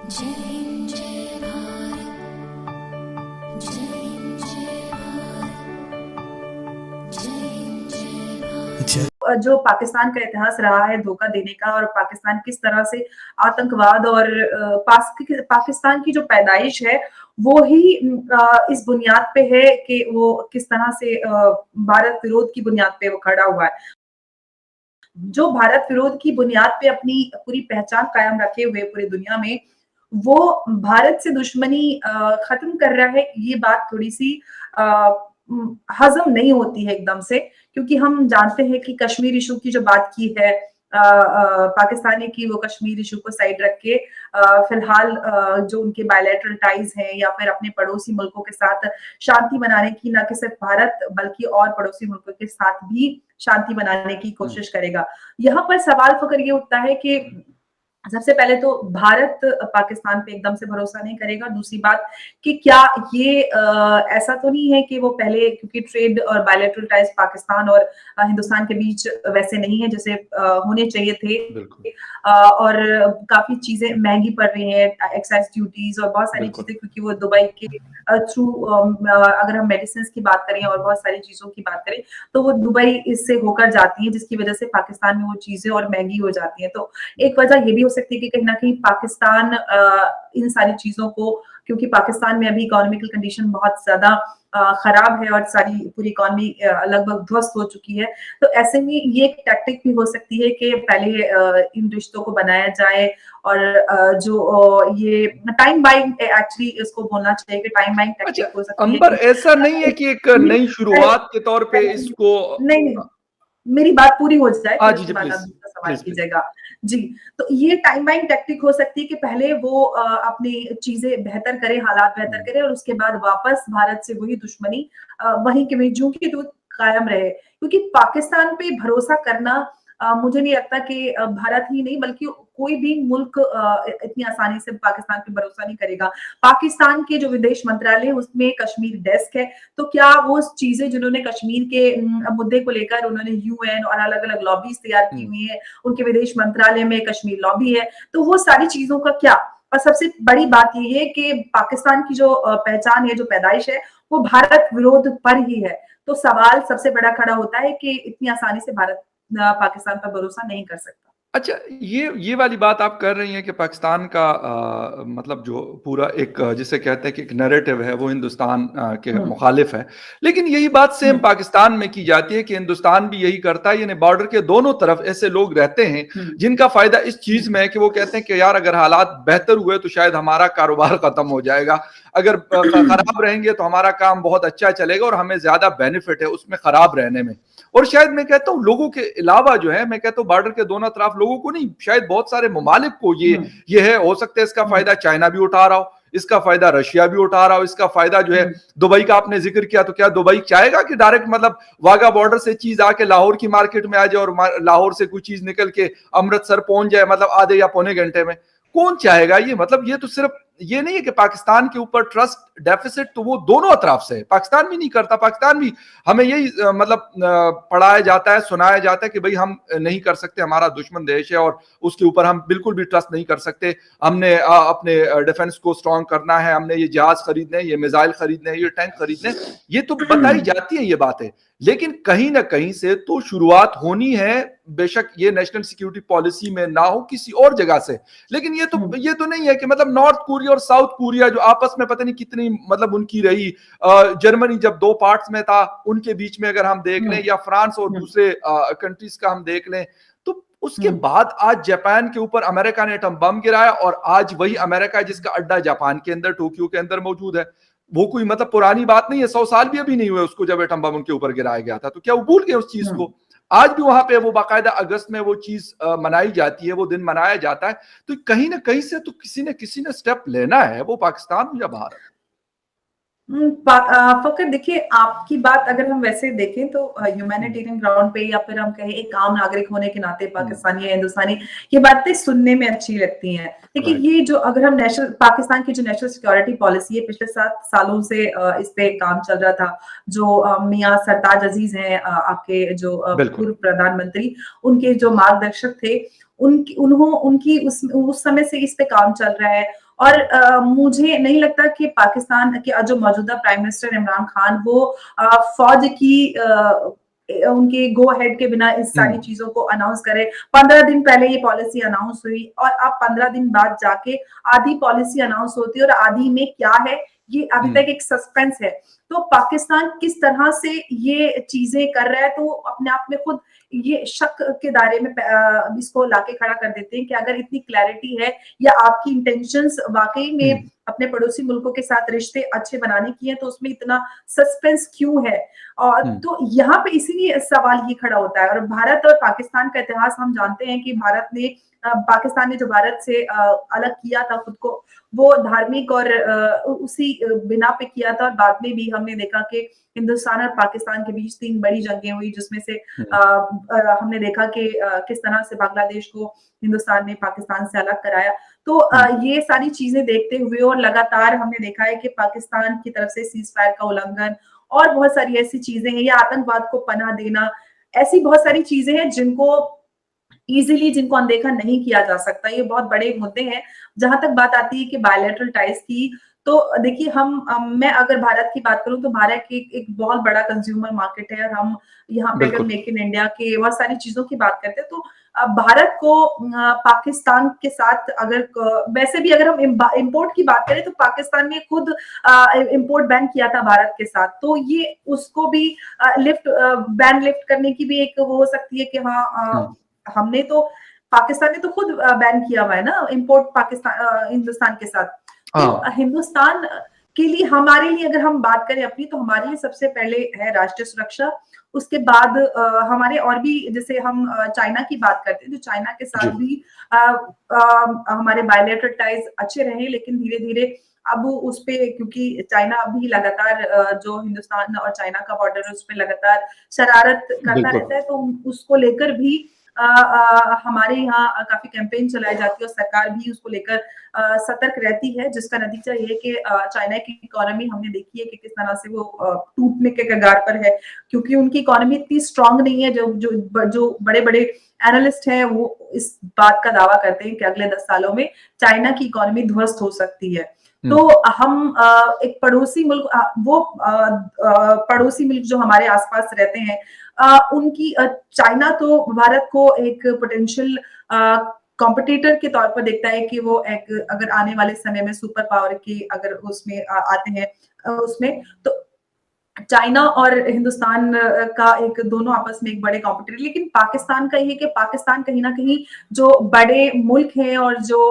जय हिंद जय भारत, जय हिंद जय भारत, जय हिंद जय भारत। जो पाकिस्तान का इतिहास रहा है धोखा देने का, और पाकिस्तान किस तरह से आतंकवाद और पाकिस्तान की जो पैदाइश है वो ही इस बुनियाद पे है कि वो किस तरह से भारत विरोध की बुनियाद पे वो खड़ा हुआ है। जो भारत विरोध की बुनियाद पे अपनी पूरी पहचान कायम रखे हुए पूरी दुनिया में, वो भारत से दुश्मनी खत्म कर रहा है। ये बात थोड़ी-सी हज़म नहीं होती है एकदम से, क्योंकि हम जानते हैं कि कश्मीर इश्यू की जो बात की है, पाकिस्तान ने की, वो कश्मीर इश्यू को साइड रख के फिलहाल जो उनके बायलैटरल टाइज़ हैं या फिर अपने पड़ोसी मुल्कों के साथ शांति बनाने की, ना कि सिर्फ भारत बल्कि और पड़ोसी मुल्कों के साथ भी शांति बनाने की कोशिश करेगा। यहाँ पर सवाल फ़िक्र ये उठता है कि सबसे पहले तो भारत पाकिस्तान पे एकदम से भरोसा नहीं करेगा। दूसरी बात कि क्या ये ऐसा तो नहीं है कि वो पहले, क्योंकि ट्रेड और बायलैटरल टाइज़ पाकिस्तान और हिंदुस्तान के बीच वैसे नहीं है जैसे होने चाहिए थे। बिल्कुल, और काफ़ी चीज़ें महँगी पड़ रही हैं, एक्साइज़ ड्यूटीज़ और बहुत सारी बिल्कुल। चीज़ें, क्योंकि वो दुबई के थ्रू अगर हम मेडिसिन्स की बात करें और बहुत सारी चीज़ों की बात करें, तो वो दुबई इससे होकर जाती हैं, जिसकी वजह से पाकिस्तान में वो चीज़ें और महँगी हो जाती हैं। तो एक वजह ये भी हो सकती है कि कहीं न कहीं पाकिस्तान इन सारी चीज़ों को, क्योंकि पाकिस्तान में अभी इकोनॉमिकल कंडीशन बहुत ज़्यादा खराब है और सारी पूरी इकोनॉमी लगभग ध्वस्त हो चुकी है। तो ऐसे में ये एक टैक्टिक भी हो सकती है कि पहले इन रिश्तों को बनाया जाए, और ये टाइम बाइंग, एक्चुअली इसको बोलना चाहिए कि टाइम बाइंग अच्छा, टैक्टिक हो सकती है अंबर कि ऐसा नहीं है कि एक नई शुरुआत के तौर पे इसको नहीं, मेरी बात पूरी हो जाए, फिर जी, उसके जी, बाद आप प्लीज़, दूसरा सवाल प्लीज़, प्लीज़। कीजिएगा। जी, तो ये टाइम बाइंग टैक्टिक हो सकती है कि पहले वो अपनी चीज़ें बेहतर करे, हालात बेहतर करे, और उसके बाद वापस भारत से वही दुश्मनी वहीं के वहीं जूं की तूं कायम रहे। क्योंकि पाकिस्तान पे भरोसा करना, मुझे नहीं लगता कि भारत ही नहीं बल्कि कोई भी मुल्क इतनी आसानी से पाकिस्तान पे भरोसा नहीं करेगा। पाकिस्तान के जो विदेश मंत्रालय है उसमें कश्मीर डेस्क है, तो क्या वो चीज़ें जिन्होंने कश्मीर के मुद्दे को लेकर उन्होंने यूएन और अलग-अलग लॉबीज़ तैयार की हुई हैं, उनके विदेश मंत्रालय में कश्मीर लॉबी है, तो वो सारी चीज़ों का क्या? और सबसे बड़ी बात ये है कि पाकिस्तान की जो पहचान है, जो पैदाइश है, वो भारत विरोध पर ही है। तो सवाल सबसे बड़ा खड़ा होता है कि इतनी आसानी से भारत पाकिस्तान पर भरोसा नहीं कर सकता। अच्छा, ये वाली बात आप कर रही हैं कि पाकिस्तान का मतलब जो पूरा एक जिसे कहते हैं कि एक नैरेटिव है वो हिंदुस्तान के हुँ, मुखालिफ है। लेकिन यही बात सेम हुँ, पाकिस्तान में की जाती है कि हिंदुस्तान भी यही करता है, यानी बॉर्डर के दोनों तरफ ऐसे लोग रहते हैं हुँ, जिनका फायदा इस हुँ, चीज में है कि वो कहते हैं कि यार अगर हालात बेहतर हुए तो शायद हमारा कारोबार खत्म हो जाएगा, अगर खराब रहेंगे तो हमारा काम बहुत अच्छा चलेगा और हमें ज्यादा बेनिफिट है उसमें खराब रहने में। और शायद मैं कहता हूँ लोगों के अलावा जो है, मैं कहता हूँ बॉर्डर के दोनों तरफ लोगों को नहीं, शायद बहुत सारे ममालिक को हुँ, ये है, हो सकता है इसका हुँ, फायदा चाइना भी उठा रहा हो, इसका फायदा रशिया भी उठा रहा हो, इसका फायदा जो है हुँ, दुबई का आपने जिक्र किया, तो क्या दुबई चाहेगा कि डायरेक्ट मतलब वाघा बॉर्डर से चीज आके लाहौर की मार्केट में आ जाए और लाहौर से कोई चीज निकल के अमृतसर पहुंच जाए मतलब आधे या पौने घंटे में? कौन चाहेगा ये? मतलब ये तो सिर्फ ये नहीं है कि पाकिस्तान के ऊपर ट्रस्ट डेफिसिट तो वो दोनों अतराफ से है, पाकिस्तान भी नहीं करता, पाकिस्तान भी हमें यही मतलब पढ़ाया जाता है, सुनाया जाता है कि भाई हम नहीं कर सकते, हमारा दुश्मन देश है और उसके ऊपर हम बिल्कुल भी ट्रस्ट नहीं कर सकते, हमने अपने डिफेंस को स्ट्रांग करना है, हमने ये जहाज खरीदने, ये मिसाइल खरीदने, ये टैंक खरीदने, ये तो बताई जाती है ये बातें। लेकिन कहीं ना कहीं से तो शुरुआत होनी है, बेशक ये नेशनल सिक्योरिटी पॉलिसी में ना हो, किसी और जगह से। लेकिन हुँ, ये तो नहीं है कि मतलब नॉर्थ कोरिया और साउथ कोरिया जो आपस में पता नहीं कितनी मतलब उनकी रही, जर्मनी जब दो पार्ट्स में था उनके बीच में अगर हम देख हुँ, लें, या फ्रांस और हुँ, दूसरे कंट्रीज का हम देख लें, तो उसके हुँ, बाद आज जापान के ऊपर अमेरिका ने एटम बम गिराया और आज वही अमेरिका है जिसका अड्डा जापान के अंदर टोक्यो के अंदर मौजूद है। वो कोई मतलब पुरानी बात नहीं है, 100 साल भी अभी नहीं हुए उसको जब एटम बम उनके ऊपर गिराया गया था, तो क्या वो भूल गए उस चीज हुँ। को? आज भी वहां पे वो बाकायदा अगस्त में वो चीज मनाई जाती है, वो दिन मनाया जाता है। तो कहीं ना कहीं से तो किसी ने स्टेप लेना है, वो पाकिस्तान हो या भारत। फ़क़त देखिए, आपकी बात अगर हम वैसे देखें तो ह्यूमैनिटेरियन ग्राउंड पे, या फिर हम कहें एक आम नागरिक होने के नाते पाकिस्तानी या हिंदुस्तानी, ये बातें सुनने में अच्छी लगती हैं। लेकिन राइट। ये जो अगर हम पाकिस्तान की जो नेशनल सिक्योरिटी पॉलिसी है, पिछले 7 सालों से इस पे काम चल रहा था। जो मियाँ सरताज अज़ीज़ हैं, आपके जो बिल्कुल। पूर्व प्रधानमंत्री, उनके जो मार्गदर्शक थे, उनकी समय से इस पे काम चल रहा है। और मुझे नहीं लगता कि पाकिस्तान के जो मौजूदा प्राइम मिनिस्टर इमरान खान वो फौज की उनके गो अहेड के बिना इस सारी चीजों को अनाउंस करे। 15 दिन पहले ये पॉलिसी अनाउंस हुई और अब 15 दिन बाद जाके आधी पॉलिसी अनाउंस होती है और आधी में क्या है ये अभी तक एक सस्पेंस है। तो पाकिस्तान किस तरह से ये चीजें कर रहा है तो अपने आप में खुद ये शक के दायरे में इसको लाके खड़ा कर देते हैं कि अगर इतनी क्लैरिटी है या आपकी इंटेंशंस वाकई में अपने पड़ोसी मुल्कों के साथ रिश्ते अच्छे बनाने की है तो उसमें इतना सस्पेंस क्यों है। और तो यहाँ पे इसीलिए सवाल ये खड़ा होता है। और भारत और पाकिस्तान का इतिहास हम जानते हैं कि पाकिस्तान ने जो भारत से अलग किया था खुद को वो धार्मिक और उसी बिना पे किया था। और बाद में भी हमने देखा कि हिंदुस्तान और पाकिस्तान के बीच 3 बड़ी जंगें हुई जिसमें से हमने देखा कि किस तरह से बांग्लादेश को हिंदुस्तान ने पाकिस्तान से अलग कराया। तो ये सारी चीजें देखते हुए और लगातार हमने देखा है कि पाकिस्तान की तरफ से सीज फायर का उल्लंघन और बहुत सारी ऐसी चीजें हैं या आतंकवाद को पनाह देना, ऐसी बहुत सारी चीजें हैं जिनको अनदेखा नहीं किया जा सकता। ये बहुत बड़े मुद्दे हैं। जहां तक बात आती है कि बायलैटरल टाइज की, तो देखिए मैं अगर भारत की बात करूं तो भारत एक बहुत बड़ा कंज्यूमर मार्केट है और हम यहाँ पे अगर मेक इन इंडिया के बहुत सारी चीजों की बात करते हैं तो भारत को पाकिस्तान के साथ अगर वैसे भी अगर हम इंपोर्ट की बात करें तो पाकिस्तान ने खुद इंपोर्ट बैन किया था भारत के साथ। तो ये उसको भी बैन लिफ्ट करने की भी एक वो हो सकती है कि हमने तो पाकिस्तान ने तो खुद बैन किया हुआ है ना इंपोर्ट पाकिस्तान हिंदुस्तान के साथ। तो हिंदुस्तान के लिए हमारे लिए अगर हम बात करें अपनी तो हमारे लिए सबसे पहले है राष्ट्रीय सुरक्षा। उसके बाद हमारे और भी जैसे हम चाइना की बात करते हैं तो चाइना के साथ भी हमारे बायलैटरल टाइज अच्छे रहे लेकिन धीरे धीरे अब उस पे क्योंकि चाइना अभी लगातार जो हिंदुस्तान और चाइना का बॉर्डर है उस पे लगातार शरारत करता रहता है तो उसको लेकर भी हमारे यहाँ काफी कैंपेन चलाई जाती है और सरकार भी उसको लेकर सतर्क रहती है जिसका नतीजा ये है कि चाइना की इकोनॉमी हमने देखी है कि किस तरह से वो टूटने के कगार पर है क्योंकि उनकी इकोनॉमी इतनी स्ट्रांग नहीं है। जो बड़े बड़े एनालिस्ट हैं वो इस बात का दावा करते हैं कि अगले 10 सालों में चाइना की इकोनॉमी ध्वस्त हो सकती है। तो हम एक पड़ोसी मुल्क पड़ोसी मुल्क जो हमारे आसपास रहते हैं उनकी चाइना तो भारत को एक पोटेंशियल कॉम्पिटिटर के तौर पर देखता है कि वो अगर आने वाले समय में सुपर पावर की अगर उसमें आते हैं उसमें तो चाइना और हिंदुस्तान का एक दोनों आपस में एक बड़े कॉम्पिटिटर। लेकिन पाकिस्तान का ये कि पाकिस्तान कहीं ना कहीं जो बड़े मुल्क हैं और जो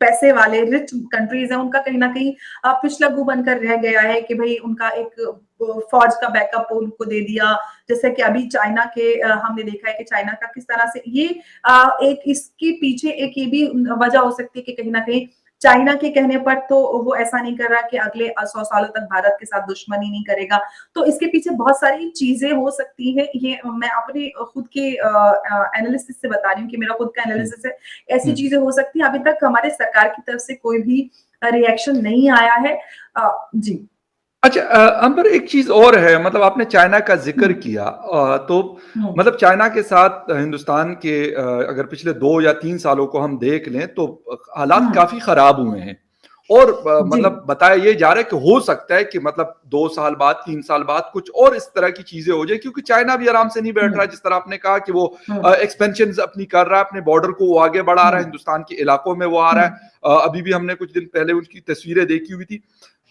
पैसे वाले रिच कंट्रीज हैं उनका कहीं ना कहीं पिछलग्गू बनकर रह गया है कि भाई उनका एक फौज का बैकअप उनको दे दिया। जैसे कि अभी चाइना के हमने देखा है कि चाइना का किस तरह से ये एक इसके पीछे एक ये भी वजह हो सकती है कि कहीं ना कहीं चाइना के कहने पर तो वो ऐसा नहीं कर रहा कि अगले 100 सालों तक भारत के साथ दुश्मनी नहीं करेगा। तो इसके पीछे बहुत सारी चीजें हो सकती हैं। ये मैं अपने खुद के एनालिसिस से बता रही हूँ कि मेरा खुद का एनालिसिस है। ऐसी चीजें हो सकती है। अभी तक हमारे सरकार की तरफ से कोई भी रिएक्शन नहीं आया है। जी अच्छा अंबर एक चीज और है मतलब आपने चाइना का जिक्र किया तो मतलब चाइना के साथ हिंदुस्तान के अगर पिछले 2 या 3 सालों को हम देख लें तो हालात काफी खराब हुए हैं और मतलब बताया ये जा रहा है कि हो सकता है कि मतलब 2 साल बाद 3 साल बाद कुछ और इस तरह की चीजें हो जाए क्योंकि चाइना भी आराम से नहीं बैठ रहा है। जिस तरह आपने कहा कि वो एक्सपेंशन अपनी कर रहा है अपने बॉर्डर को वो आगे बढ़ा रहा है हिंदुस्तान के इलाकों में वो आ रहा है। अभी भी हमने कुछ दिन पहले उनकी तस्वीरें देखी हुई थी।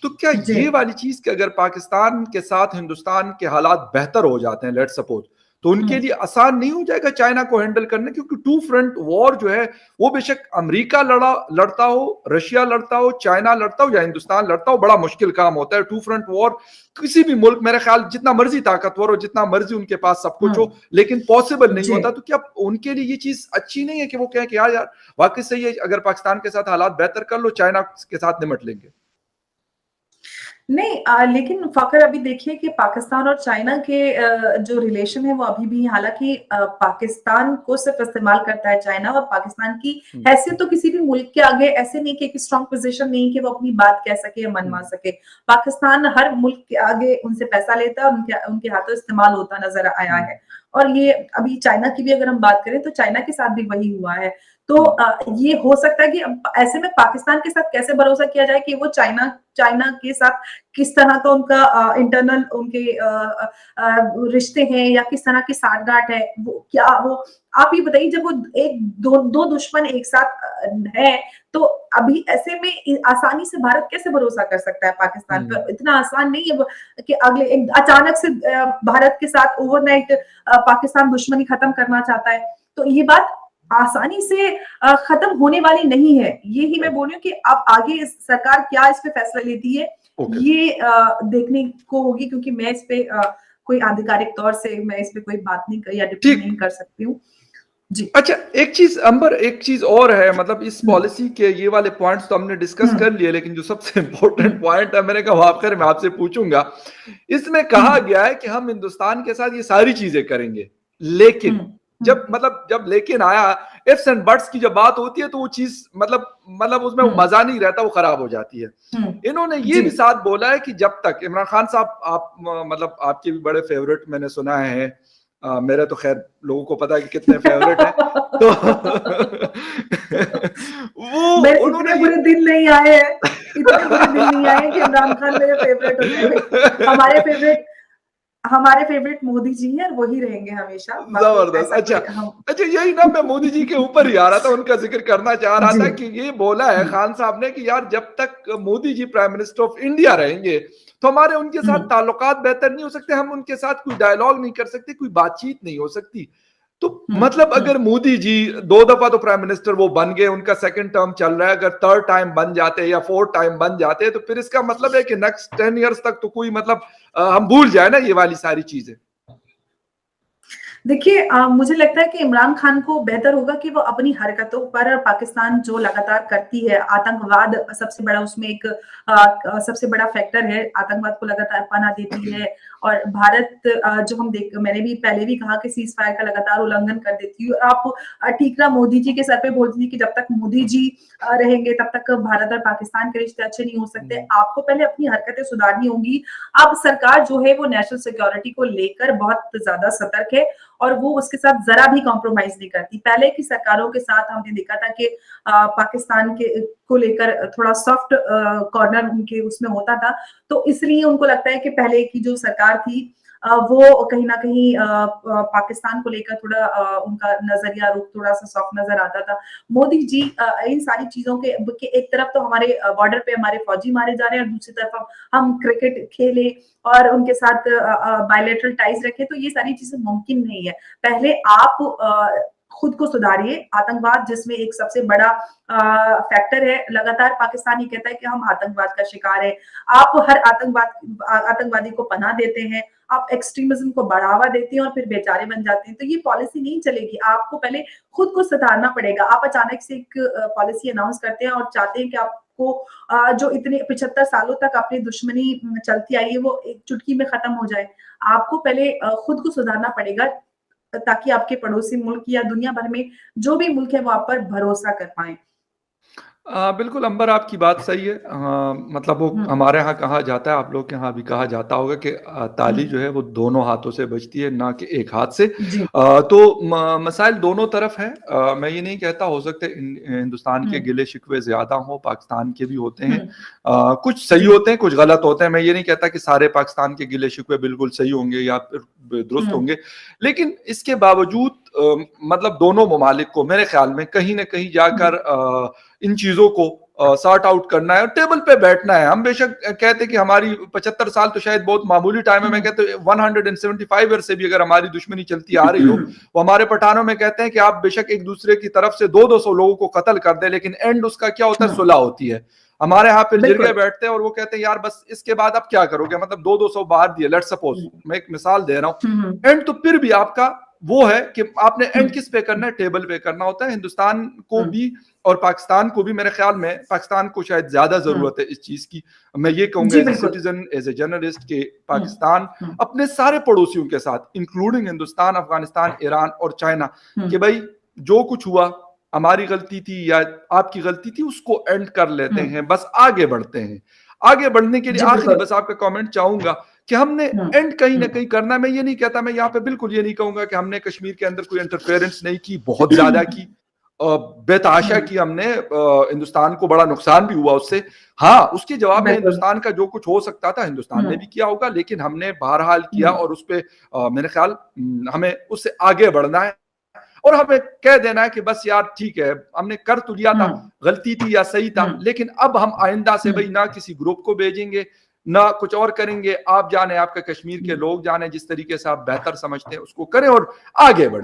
तो क्या ये वाली चीज कि अगर पाकिस्तान के साथ हिंदुस्तान के हालात बेहतर हो जाते हैं लेट सपोज तो उनके लिए आसान नहीं हो जाएगा चाइना को हैंडल करने क्योंकि 2 फ्रंट वॉर जो है वो बेशक अमेरिका लड़ता हो रशिया लड़ता हो चाइना लड़ता हो या हिंदुस्तान लड़ता हो बड़ा मुश्किल काम होता है। 2 फ्रंट वॉर किसी भी मुल्क मेरे ख्याल जितना मर्जी ताकतवर हो जितना मर्जी उनके पास सब कुछ हो लेकिन पॉसिबल नहीं होता। तो क्या उनके लिए ये चीज अच्छी नहीं है कि वो कहें कि यार वाकई सही है अगर पाकिस्तान के साथ हालात बेहतर कर लो चाइना के साथ निपट लेंगे। नहीं लेकिन फखर अभी देखिए कि पाकिस्तान और चाइना के जो रिलेशन है वो अभी भी हालांकि पाकिस्तान को सिर्फ इस्तेमाल करता है चाइना और पाकिस्तान की हैसियत तो किसी भी मुल्क के आगे ऐसे नहीं कि एक स्ट्रॉन्ग पोजीशन नहीं कि वो अपनी बात कह सके या मनवा सके। पाकिस्तान हर मुल्क के आगे उनसे पैसा लेता है और उनके हाथों इस्तेमाल होता नजर आया है। और ये अभी चाइना की भी अगर हम बात करें तो चाइना के साथ भी वही हुआ है। तो ये हो सकता है कि ऐसे में पाकिस्तान के साथ कैसे भरोसा किया जाए कि वो चाइना चाइना के साथ किस तरह का उनका इंटरनल उनके रिश्ते हैं या किस तरह की साठगांठ है, वो क्या वो आप ये बताइए, जब वो एक दो दुश्मन एक साथ है, तो अभी ऐसे में आसानी से भारत कैसे भरोसा कर सकता है पाकिस्तान पर? इतना आसान नहीं है कि अगले अचानक से भारत के साथ ओवरनाइट पाकिस्तान दुश्मनी खत्म करना चाहता है। तो ये बात आसानी से खत्म होने वाली नहीं है। ये ही मैं बोल रही हूँ कि अब आगे सरकार क्या इस पे फैसला लेती है, ये देखने को होगी, क्योंकि मैं इस पे कोई आधिकारिक तौर से मैं इस पे कोई बात नहीं या टिप्पणी नहीं कर सकती हूँ। जी। अच्छा, एक चीज अंबर, एक चीज और है, मतलब इस पॉलिसी के ये वाले पॉइंट्स तो हमने डिस्कस कर लिए, लेकिन जो सबसे इंपॉर्टेंट पॉइंट है, मैंने कहा आखिर मैं आपसे पूछूंगा, इसमें कहा गया है कि हम हिंदुस्तान के साथ ये सारी चीजें करेंगे, लेकिन जब लेकिन आया, इफ्स एंड बट्स की जब बात होती है तो वो चीज मतलब उसमें वो मजा नहीं रहता, वो खराब हो जाती है। इन्होंने ये भी साथ बोला है कि जब तक इमरान खान साहब, आप मतलब आपके भी बड़े फेवरेट मैंने सुना है, मेरे तो खैर लोगों को पता है कि कितने फेवरेट है, तो वो उन्होंने बुरे दिन नहीं आए हैं, इतने बुरे दिन नहीं आए कि इमरान खान मेरे फेवरेट हो जाए। हमारे फेवरेट मोदी जी हैं और वही रहेंगे हमेशा। जबरदस्त। अच्छा, यही ना, मैं मोदी जी के ऊपर ही आ रहा था, उनका जिक्र करना चाह रहा था कि ये बोला है खान साहब ने कि यार जब तक Modi ji prime minister of India रहेंगे तो हमारे उनके साथ ताल्लुकात बेहतर नहीं हो सकते, हम उनके साथ कोई डायलॉग नहीं कर सकते, कोई बातचीत नहीं हो सकती। तो मतलब अगर मोदी जी 2 दफा तो प्राइम मिनिस्टर वो बन गए, उनका सेकंड टर्म चल रहा है, अगर थर्ड टाइम बन जाते या फोर्थ टाइम बन जाते, तो फिर इसका मतलब है कि नेक्स्ट 10 इयर्स तक तो कोई मतलब हम भूल जाए ना ये वाली सारी चीजें। देखिए, मुझे लगता है कि इमरान खान को बेहतर होगा कि वो अपनी हरकतों पर, पाकिस्तान जो लगातार करती है, आतंकवाद सबसे बड़ा उसमें एक सबसे बड़ा फैक्टर है, आतंकवाद को लगातार पनाह देती है, और भारत जो हम मैंने भी पहले भी कहा कि सीज फायर का लगातार उल्लंघन कर देती है। और आप ठीकरा मोदी जी के सर पे बोलती थी कि जब तक मोदी जी रहेंगे तब तक भारत और पाकिस्तान के रिश्ते अच्छे नहीं हो सकते। आपको पहले अपनी हरकतें सुधारनी होंगी। अब सरकार जो है वो नेशनल सिक्योरिटी को लेकर बहुत ज्यादा सतर्क है और वो उसके साथ जरा भी कॉम्प्रोमाइज नहीं करती। पहले की सरकारों के साथ हमने देखा था कि पाकिस्तान के को लेकर थोड़ा सॉफ्ट कॉर्नर उनके उसमें होता था, तो इसलिए उनको लगता है कि पहले की जो सरकार थी वो कहीं ना कहीं पाकिस्तान को लेकर थोड़ा उनका नजरिया रुख थोड़ा सा सॉफ्ट नजर आता था। मोदी जी इन सारी चीजों के एक तरफ तो हमारे बॉर्डर पे हमारे फौजी मारे जा रहे हैं और दूसरी तरफ हम क्रिकेट खेले और उनके साथ बायलैटरल टाइज रखे, तो ये सारी चीजें मुमकिन नहीं है। पहले आप खुद को सुधारिए। आतंकवाद जिसमें एक सबसे बड़ा फैक्टर है, लगातार पाकिस्तान ही कहता है कि हम आतंकवाद का शिकार है। आप हर आतंकवादी को पनाह देते हैं, आप एक्सट्रीमिज्म को बढ़ावा देते हैं और फिर बेचारे बन जाते हैं। तो ये पॉलिसी नहीं चलेगी। आपको पहले खुद को सुधारना पड़ेगा। आप अचानक से एक पॉलिसी अनाउंस करते हैं और चाहते हैं कि आपको जो इतने 75 सालों तक अपनी दुश्मनी चलती आई है वो एक चुटकी में खत्म हो जाए। आपको पहले खुद को सुधारना पड़ेगा ताकि आपके पड़ोसी मुल्क या दुनिया भर में जो भी मुल्क है वो आप पर भरोसा कर पाए। बिल्कुल अंबर, आपकी बात सही है। मतलब वो हमारे यहाँ कहा जाता है, आप लोग के यहाँ भी कहा जाता होगा कि ताली जो है वो दोनों हाथों से बजती है, ना कि एक हाथ से। तो मसाइल दोनों तरफ है। मैं ये नहीं कहता, हो सकते हिंदुस्तान के गिले शिकवे ज्यादा हो, पाकिस्तान के भी होते हैं, कुछ सही होते हैं, कुछ गलत होते हैं। मैं ये नहीं कहता कि सारे पाकिस्तान के गिले शिकवे बिल्कुल सही होंगे या दुरुस्त होंगे, लेकिन इसके बावजूद मतलब दोनों ममालिक को मेरे ख्याल में कहीं ना कहीं जाकर इन चीजों को सॉर्ट आउट करना है और टेबल पे बैठना है। हम बेशक कहते कि हमारी 75 साल तो शायद बहुत मामूली टाइम है, मैं कहते 175 ईयर से भी अगर हमारी दुश्मनी चलती आ रही हो, वो हमारे पठानों में कहते हैं कि आप बेशक एक दूसरे की तरफ से 200 लोगों को कत्ल कर दे, लेकिन एंड उसका क्या होता है, सुलह होती है। हमारे यहाँ पे जिरगे बैठते हैं और वो कहते हैं यार बस इसके बाद आप क्या करोगे, मतलब 200 बाहर दिए, लेट्स सपोज, मैं एक मिसाल दे रहा हूँ, एंड तो फिर भी आपका वो है कि आपने एंड किस पे करना है, टेबल पे करना होता है। हिंदुस्तान को भी और पाकिस्तान को भी, मेरे ख्याल में पाकिस्तान को शायद ज्यादा जरूरत है इस चीज की। मैं ये कहूंगा as a citizen, as a journalist, के पाकिस्तान अपने सारे पड़ोसियों के साथ, इंक्लूडिंग हिंदुस्तान, अफगानिस्तान, ईरान और चाइना, कि भाई जो कुछ हुआ हमारी गलती थी या आपकी गलती थी, उसको एंड कर लेते हैं, बस आगे बढ़ते हैं। आगे बढ़ने के लिए आखिरी बस आपका कमेंट चाहूंगा कि हमने एंड कहीं ना कहीं करना। मैं ये नहीं कहता, मैं यहाँ पे बिल्कुल ये नहीं कहूंगा कि हमने कश्मीर के अंदर कोई इंटरफेरेंस नहीं की, बहुत ज्यादा की। बेतहाशा की हमने, हिंदुस्तान को बड़ा नुकसान भी हुआ उससे। हाँ, उसके जवाब में बिल्कुल। हिंदुस्तान का जो कुछ हो सकता था हिंदुस्तान ने भी किया होगा, लेकिन हमने बहरहाल किया और उस पे मेरे ख्याल हमें उससे आगे बढ़ना है और हमें कह देना है कि बस यार ठीक है, हमने कर तो लिया था, गलती थी या सही था, लेकिन अब हम आइंदा से भाई ना किसी ग्रुप को भेजेंगे ना कुछ और करेंगे। आप जाने, आपके कश्मीर के लोग जाने, जिस तरीके से आप बेहतर समझते हैं उसको करें और आगे बढ़ें।